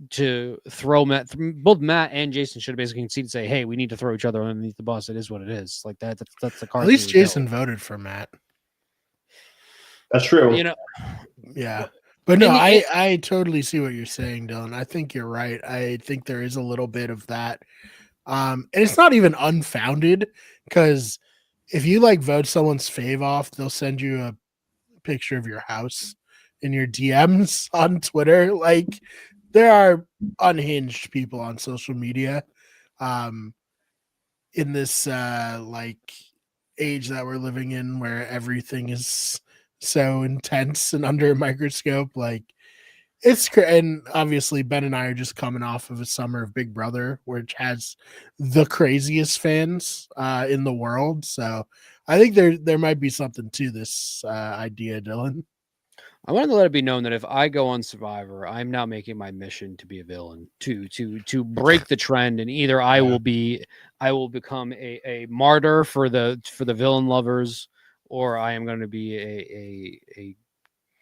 [SPEAKER 3] to throw both Matt and Jason should have basically conceded and say, hey, we need to throw each other underneath the bus. It is what it is. Like that's the card.
[SPEAKER 2] At least Jason voted for Matt.
[SPEAKER 1] That's true.
[SPEAKER 2] Yeah. But no, I totally see what you're saying, Dylan. I think you're right. I think there is a little bit of that. And it's not even unfounded, because if you like vote someone's fave off, they'll send you a picture of your house in your DMs on Twitter. Like, there are unhinged people on social media in this like age that we're living in, where everything is so intense and under a microscope. Like, and obviously Ben and I are just coming off of a summer of Big Brother, which has the craziest fans in the world. So I think there might be something to this idea, Dylan.
[SPEAKER 3] I wanted to let it be known that if I go on Survivor, I'm now making my mission to be a villain, to break the trend, and either I will become a martyr for the villain lovers, or I am going to be a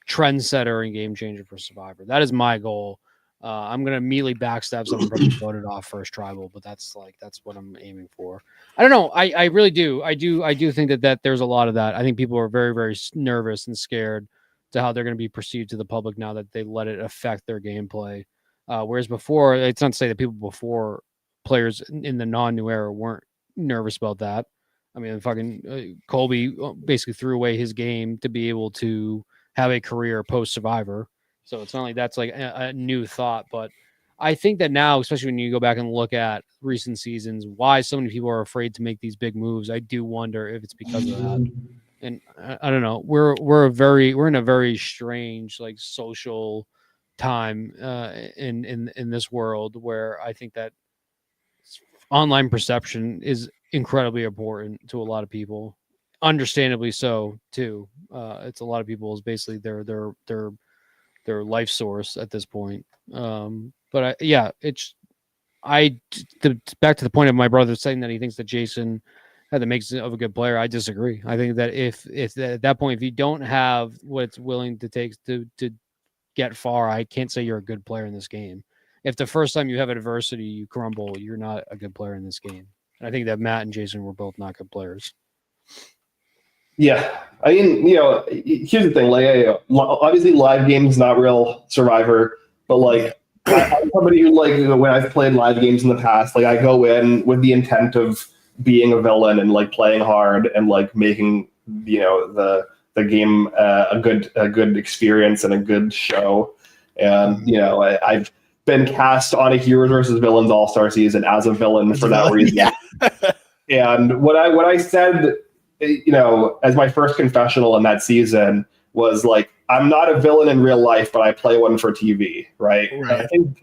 [SPEAKER 3] trendsetter and game changer for Survivor. That is my goal. I'm going to immediately backstab someone from voted off first tribal, but that's what I'm aiming for. I don't know. I really do. I do think that there's a lot of that. I think people are very, very nervous and scared to how they're going to be perceived to the public now that they let it affect their gameplay. Whereas before, it's not to say that people before, players in the non-new era, weren't nervous about that. I mean, fucking Colby basically threw away his game to be able to have a career post Survivor. So it's not like that's like a new thought, but I think that now, especially when you go back and look at recent seasons, why so many people are afraid to make these big moves. I do wonder if it's because of that. And I don't know. We're in a very strange, like, social time in this world, where I think that online perception is incredibly important to a lot of people, understandably so too. It's a lot of people's basically their life source at this point. But back to the point of my brother saying that he thinks that Jason had the makes of a good player. I disagree. I think that if at that point, if you don't have what it's willing to take to get far, I can't say you're a good player in this game. If the first time you have adversity, you crumble, you're not a good player in this game. And I think that Matt and Jason were both not good players.
[SPEAKER 1] Yeah, I mean, here's the thing. Like, obviously, live games not real Survivor, but like, I'm somebody who, like, when I've played live games in the past, like, I go in with the intent of being a villain and like playing hard and like making the game a good experience and a good show. And I've been cast on a Heroes versus Villains All-Star season as a villain for that reason.
[SPEAKER 2] Yeah.
[SPEAKER 1] And what I said, as my first confessional in that season was like, I'm not a villain in real life, but I play one for TV, right?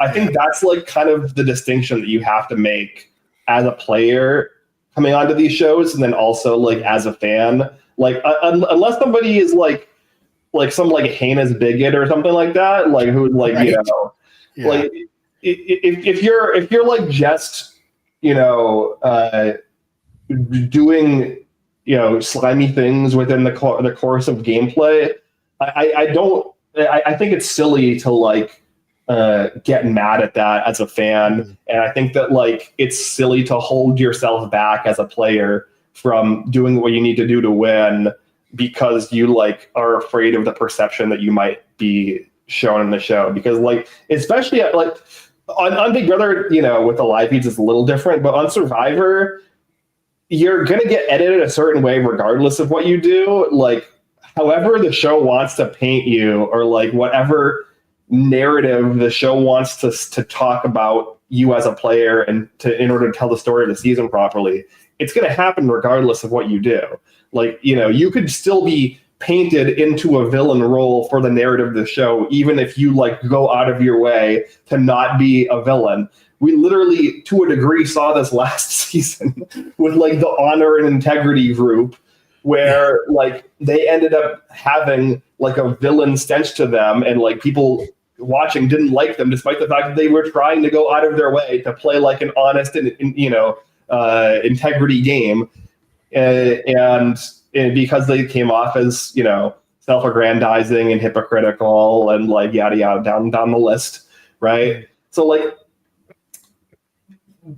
[SPEAKER 1] I think that's like kind of the distinction that you have to make as a player coming onto these shows, and then also like as a fan. Like unless somebody is like some like heinous bigot or something like that, like who like
[SPEAKER 2] Right.
[SPEAKER 1] you know,
[SPEAKER 2] Yeah.
[SPEAKER 1] like if you're like just you know doing you know slimy things within the course of gameplay, I think it's silly to like get mad at that as a fan, and I think that like it's silly to hold yourself back as a player from doing what you need to do to win because you like are afraid of the perception that you might be shown in the show. Because like especially like on Big Brother, you know, with the live feeds it's a little different, but on Survivor you're going to get edited a certain way regardless of what you do. Like however the show wants to paint you, or like whatever narrative the show wants to talk about you as a player and in order to tell the story of the season properly, it's going to happen regardless of what you do. Like, you know, you could still be painted into a villain role for the narrative of the show, even if you like go out of your way to not be a villain. We literally, to a degree, saw this last season with like the Honor and Integrity group, where like they ended up having like a villain stench to them, and like people watching didn't like them, despite the fact that they were trying to go out of their way to play like an honest and you know integrity game, and because they came off as you know self-aggrandizing and hypocritical and like yada yada down the list, right? So like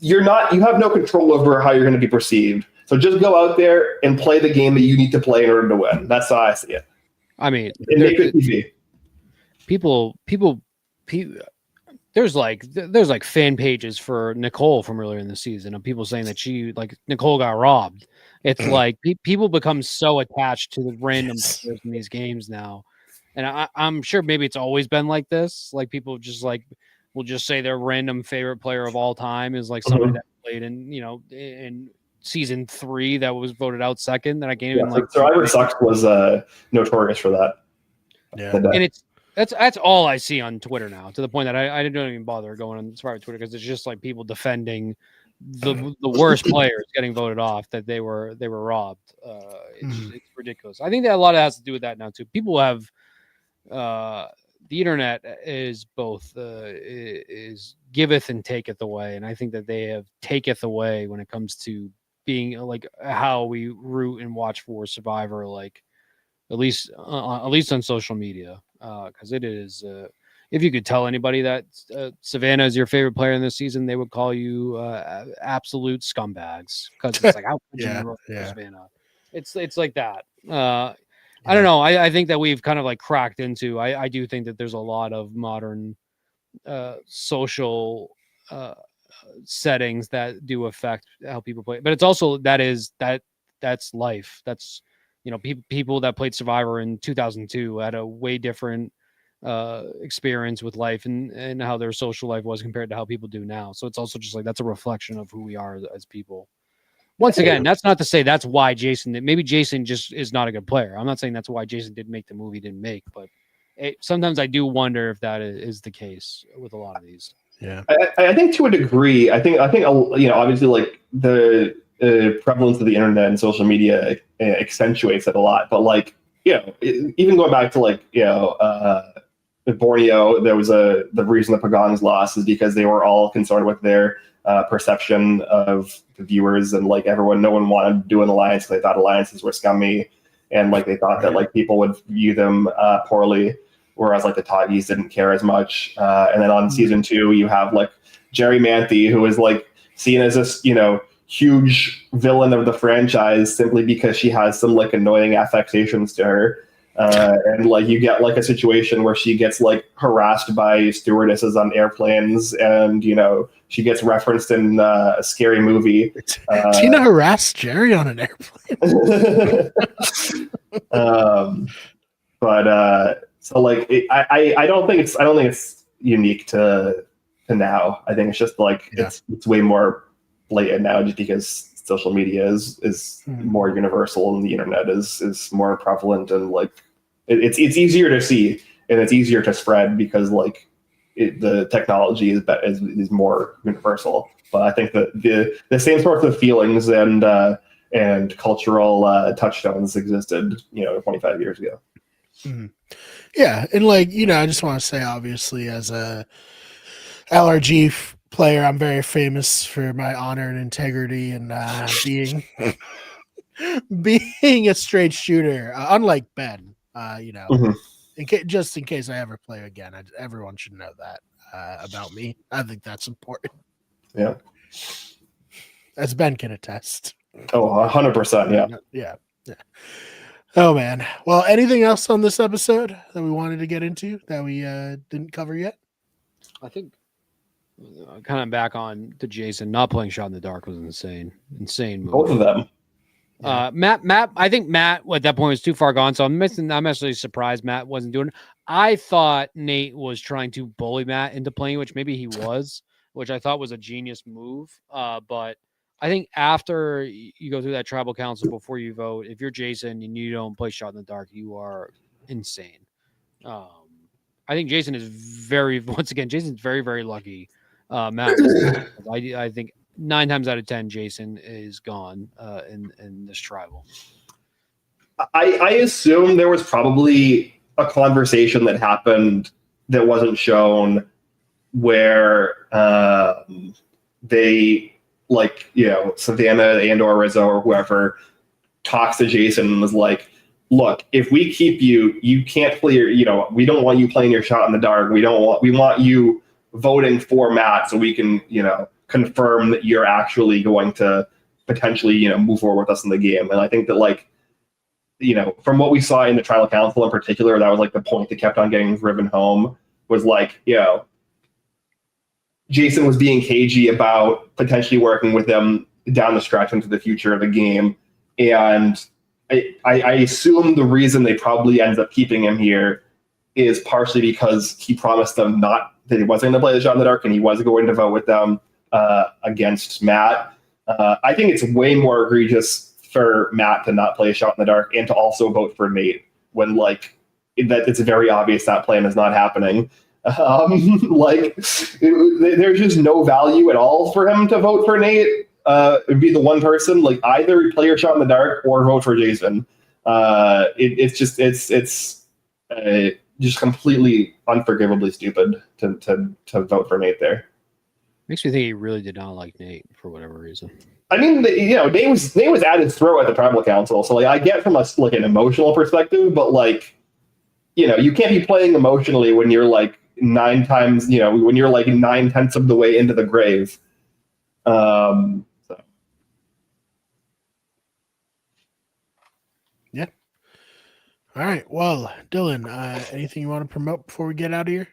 [SPEAKER 1] you have no control over how you're going to be perceived. So just go out there and play the game that you need to play in order to win. That's how I see it.
[SPEAKER 3] I mean,
[SPEAKER 1] and make it easy.
[SPEAKER 3] People, there's like fan pages for Nicole from earlier in the season of people saying that she like Nicole got robbed. It's like people become so attached to the random players in these games now, and I'm sure maybe it's always been like this. Like people just like will just say their random favorite player of all time is like somebody that played in in season 3 that was voted out second. That I can't even like.
[SPEAKER 1] Survivor Sucks was notorious for that.
[SPEAKER 2] Yeah,
[SPEAKER 3] and that's all I see on Twitter now, to the point that I don't even bother going on Survivor Twitter, because it's just like people defending the worst players getting voted off, that they were robbed. It's ridiculous. I think that a lot of it has to do with that now too. People have the internet is both is giveth and taketh away, and I think that they have taketh away when it comes to being like how we root and watch for Survivor, like at least on social media, because it is. If you could tell anybody that Savannah is your favorite player in this season, they would call you absolute scumbags, because it's like, how could you root for Savannah? It's like that. I don't know. I think that we've kind of like cracked into. I do think that there's a lot of modern social settings that do affect how people play, but it's also that's life. That's people that played Survivor in 2002 had a way different experience with life and how their social life was compared to how people do now. So it's also just like that's a reflection of who we are as people. Once again, that's not to say that's why maybe Jason just is not a good player. I'm not saying that's why Jason didn't make the movie, didn't make, but sometimes I do wonder if that is the case with a lot of these.
[SPEAKER 2] Yeah,
[SPEAKER 1] I think to a degree, I think obviously like the prevalence of the internet and social media accentuates it a lot. But like even going back to like Borneo, there was the reason the Pagongs lost is because they were all concerned with their perception of the viewers, and like no one wanted to do an alliance because they thought alliances were scummy, and like they thought that like people would view them poorly, whereas like the Toggies didn't care as much. And then on season 2, you have like Jerry Manthe, who is like seen as this huge villain of the franchise simply because she has some like annoying affectations to her. And like you get like a situation where she gets like harassed by stewardesses on airplanes, and she gets referenced in a Scary Movie.
[SPEAKER 2] Tina harassed Jerry on an airplane.
[SPEAKER 1] So like I don't think it's unique to now. I think it's just like it's way more blatant now, just because social media is more universal and the internet is more prevalent, and like it's easier to see and it's easier to spread because like the technology is more universal. But I think that the same sorts of feelings and and cultural touchstones existed, 25 years ago.
[SPEAKER 2] Mm-hmm. Yeah, and like I just want to say, obviously, as a LRG player, I'm very famous for my honor and integrity and being a straight shooter. Unlike Ben,
[SPEAKER 1] Mhm.
[SPEAKER 2] just in case I ever play again, everyone should know that about me. I think that's important.
[SPEAKER 1] Yeah.
[SPEAKER 2] As Ben can attest.
[SPEAKER 1] Oh, 100%. Yeah.
[SPEAKER 2] Yeah. Oh man. Well, anything else on this episode that we wanted to get into that we didn't cover yet?
[SPEAKER 3] I think kind of back on to Jason not playing shot in the dark was insane move.
[SPEAKER 1] Both of them.
[SPEAKER 3] Yeah. Matt. I think Matt at that point was too far gone, so I'm actually surprised Matt wasn't doing it. I thought Nate was trying to bully Matt into playing, which maybe he was, which I thought was a genius move. But I think after you go through that tribal council before you vote, if you're Jason and you don't play shot in the dark, you are insane. I think Jason is Jason's very, very lucky. Matt, I think 9 times out of 10, Jason is gone in this tribal.
[SPEAKER 1] I assume there was probably a conversation that happened that wasn't shown where they, Savannah and/or Rizzo or whoever talks to Jason and was like, look, if we keep you, you can't play we don't want you playing your shot in the dark. We want you voting for Matt so we can, confirm that you're actually going to potentially, move forward with us in the game. And I think that from what we saw in the tribal council in particular, that was the point that kept on getting driven home was Jason was being cagey about potentially working with them down the stretch into the future of the game. And I assume the reason they probably ended up keeping him here is partially because he promised them that he wasn't going to play the shot in the dark and he was going to vote with them against Matt. I think it's way more egregious for Matt to not play a shot in the dark and to also vote for Nate when that it's very obvious that plan is not happening. There's just no value at all for him to vote for Nate. It'd be the one person, either play your shot in the dark or vote for Jason. It's just completely unforgivably stupid to vote for Nate there.
[SPEAKER 3] Makes me think he really did not like Nate for whatever reason.
[SPEAKER 1] I mean, Nate was at his throat at the tribal council, so I get from an emotional perspective, but you can't be playing emotionally when you're 9 times, when you're 9/10 of the way into the grave.
[SPEAKER 2] Yeah. All right. Well, Dylan, anything you want to promote before we get out of here?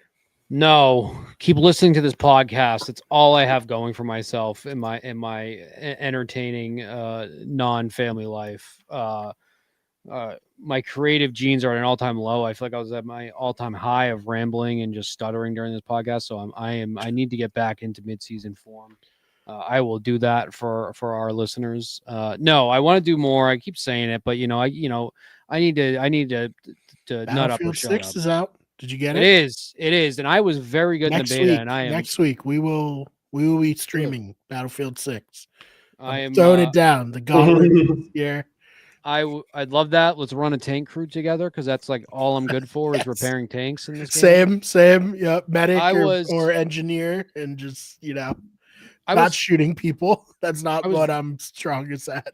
[SPEAKER 3] No, keep listening to this podcast. It's all I have going for myself in my entertaining non-family life. My creative genes are at an all-time low. I feel like I was at my all-time high of rambling and just stuttering during this podcast. So I need to get back into mid-season form. I will do that for our listeners. No, I want to do more. I keep saying it, but I need to nut up or shut
[SPEAKER 2] 6
[SPEAKER 3] up.
[SPEAKER 2] is out. Did you get it?
[SPEAKER 3] It is, and I was very good
[SPEAKER 2] next
[SPEAKER 3] in the beta.
[SPEAKER 2] Week,
[SPEAKER 3] and I am
[SPEAKER 2] next week we will be streaming Battlefield 6.
[SPEAKER 3] I am
[SPEAKER 2] throwing it down. The gauntlet here.
[SPEAKER 3] I'd love that. Let's run a tank crew together because that's all I'm good for is repairing tanks in this game.
[SPEAKER 2] Same. Yep. Medic or engineer, and just not shooting people. That's not what I'm strongest at.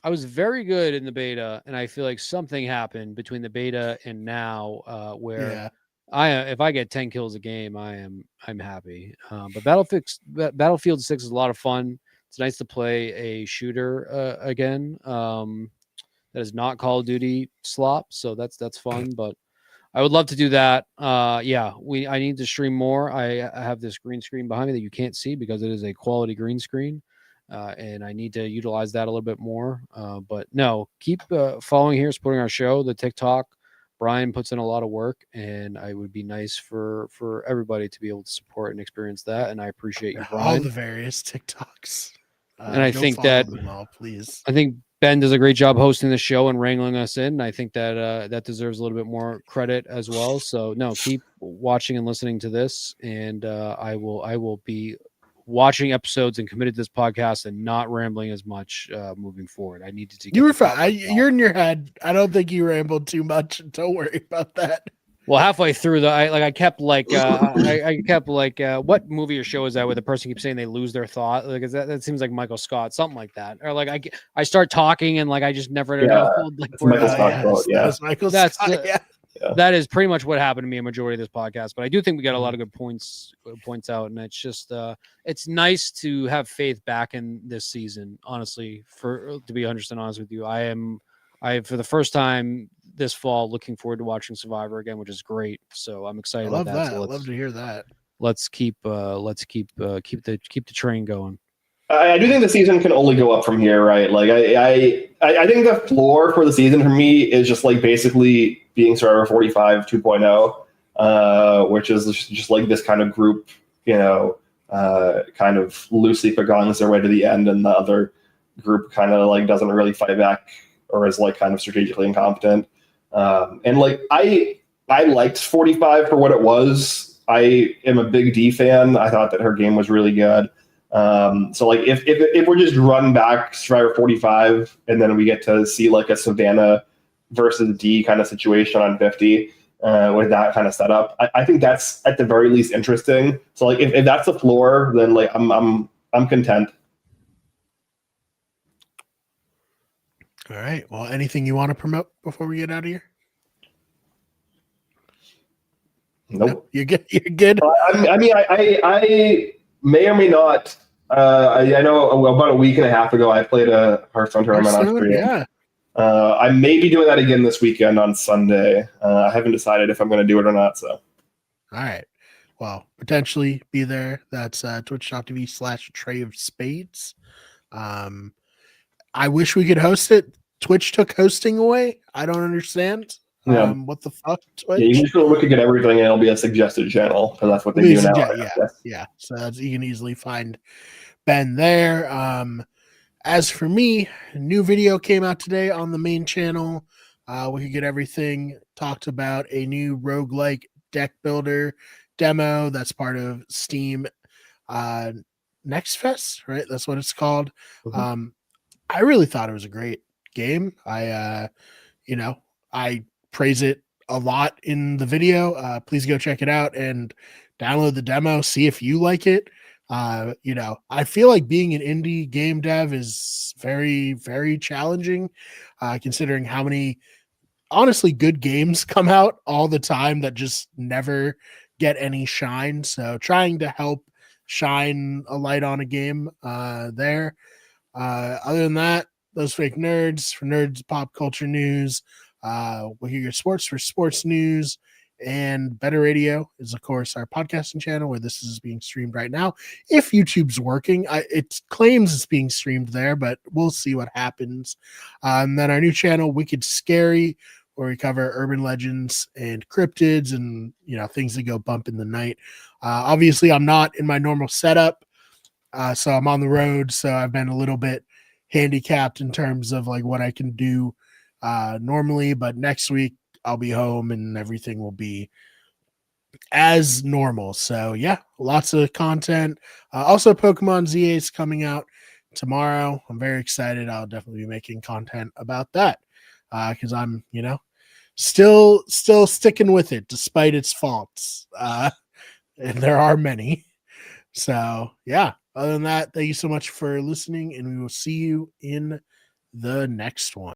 [SPEAKER 3] I was very good in the beta, and I feel like something happened between the beta and now, where if I get 10 kills a game, I'm happy. But Battlefield 6 is a lot of fun. It's nice to play a shooter again. That is not Call of Duty slop, so that's fun. But I would love to do that. I need to stream more. I have this green screen behind me that you can't see because it is a quality green screen. And I need to utilize that a little bit more. But no, keep following here, supporting our show, the TikTok. Brian puts in a lot of work, and it would be nice for everybody to be able to support and experience that. And I appreciate you, Brian.
[SPEAKER 2] All the various TikToks.
[SPEAKER 3] And I think that
[SPEAKER 2] please.
[SPEAKER 3] I think Ben does a great job hosting the show and wrangling us in. And I think that that deserves a little bit more credit as well. So no, keep watching and listening to this, and I will be watching episodes and committed to this podcast and not rambling as much moving forward. I needed to.
[SPEAKER 2] You were fine. You're in your head. I don't think you rambled too much. Don't worry about that.
[SPEAKER 3] Well, halfway through I kept what movie or show is that where the person keeps saying they lose their thought? Like, that seems like Michael Scott, something like that. Or like I start talking and like I just never know. Like,
[SPEAKER 1] Michael Scott quote,
[SPEAKER 2] that's Michael Scott. Yeah.
[SPEAKER 3] That is pretty much what happened to me a majority of this podcast. But I do think we got a lot of good points out, and it's just it's nice to have faith back in this season. Honestly, to be 100% honest with you, I for the first time this fall looking forward to watching Survivor again, which is great. So I'm excited about that. So
[SPEAKER 2] I love to hear that.
[SPEAKER 3] Let's keep the train going.
[SPEAKER 1] I do think the season can only go up from here, right? Like I think the floor for the season for me is just like basically being Survivor 45 2.0, which is just like this kind of group, kind of loosely pegongs their way to the end, and the other group kind of like doesn't really fight back or is like kind of strategically incompetent. And like I liked 45 for what it was. I am a big D fan. I thought that her game was really good. So like if we're just run back Survivor 45 and then we get to see like a Savannah versus D kind of situation on 50 with that kind of setup, I think that's at the very least interesting. So like if that's the floor, then like I'm content.
[SPEAKER 2] All right. Well, anything you want to promote before we get out of here?
[SPEAKER 1] Nope.
[SPEAKER 2] No, you're good. You're good.
[SPEAKER 1] I mean, I may or may not. I know about a week and a half ago, I played a Hearthstone tournament on stream.
[SPEAKER 2] Yeah.
[SPEAKER 1] I may be doing that again this weekend on Sunday. I haven't decided if I'm going to do it or not. So.
[SPEAKER 2] All right. Well, potentially be there. That's twitch.tv/Tray of Spades. I wish we could host it. Twitch took hosting away. I don't understand.
[SPEAKER 1] Yeah.
[SPEAKER 2] What the fuck, Twitch?
[SPEAKER 1] Yeah, you can just look at everything and it'll be a suggested channel because that's what they do now.
[SPEAKER 2] Yeah. So you can easily find Ben there. As for me, a new video came out today on the main channel. We could get everything talked about a new roguelike deck builder demo that's part of Steam Next Fest, right? That's what it's called. Mm-hmm. I really thought it was a great game. I praise it a lot in the video. Please go check it out and download the demo. See if you like it. I feel like being an indie game dev is very, very challenging, considering how many honestly good games come out all the time that just never get any shine. So trying to help shine a light on a game there. Other than that, those fake nerds for nerds pop culture news. We'll hear your sports for sports news, and Better Radio is of course our podcasting channel where this is being streamed right now. If YouTube's working, it claims it's being streamed there, but we'll see what happens. And then our new channel, Wicked Scary, where we cover urban legends and cryptids and things that go bump in the night. Obviously, I'm not in my normal setup. So I'm on the road, so I've been a little bit handicapped in terms of like what I can do normally, but next week I'll be home and everything will be as normal. So yeah, lots of content. Also Pokemon ZA is coming out tomorrow. I'm very excited. I'll definitely be making content about that because I'm still sticking with it despite its faults, and there are many. So yeah, other than that, thank you so much for listening, and we will see you in the next one.